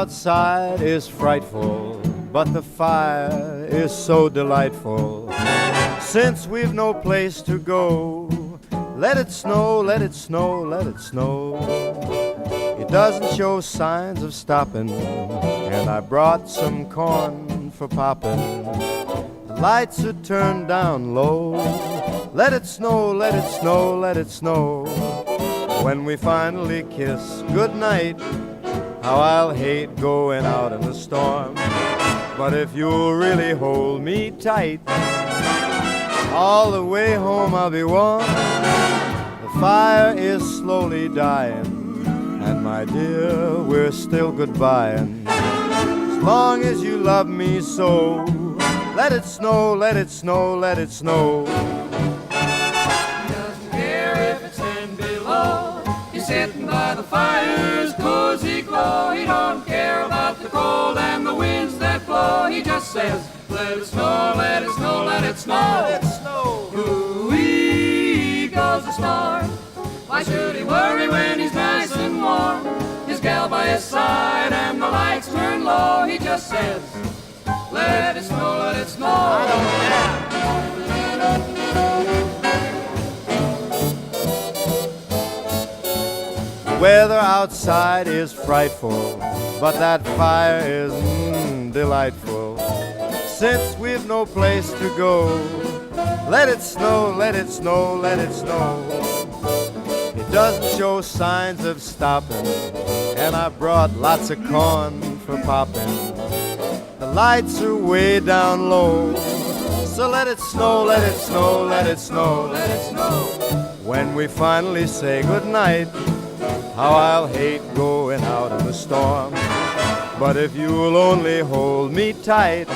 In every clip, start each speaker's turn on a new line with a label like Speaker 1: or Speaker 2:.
Speaker 1: outside is frightful, but the fire is so delightful. Since we've no place to go, let it snow, let it snow, let it snow. It doesn't show signs of stopping, and I brought some corn for popping. The lights are turned down low. Let it snow, let it snow, let it snow. When we finally kiss goodnight, how I'll hate going out in the storm. But if you'll really hold me tight, all the way home I'll be warm. The fire is slowly dying, and my dear, we're still goodbying. As long as you love me so, let it snow, let it snow, let it snow.
Speaker 2: He doesn't care if it's 10 below. He's sitting by the fire's cozy glow. He don't care about the cold and the winds that blow. He just says, let it snow, let it snow, let it snow.
Speaker 1: Let it snow.
Speaker 2: Ooh-wee goes the star. Why should he worry when he's nice and warm? His gal by his side and the lights turn low. He just says, let it snow, let it snow.
Speaker 1: I don't care. The weather outside is frightful, but that fire is delightful. Since we've no place to go, let it snow, let it snow, let it snow. It doesn't show signs of stopping, and I brought lots of corn for popping. The lights are way down low, so let it snow, let it snow, let it snow, let it snow. When we finally say goodnight, how I'll hate going out in the storm. But if you'll only hold me tight,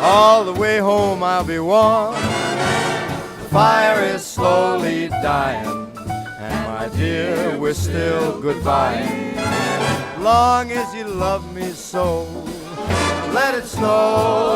Speaker 1: all the way home I'll be warm. The fire is slowly dying, and my dear, we're still goodbying. Long as you love me so, let it snow,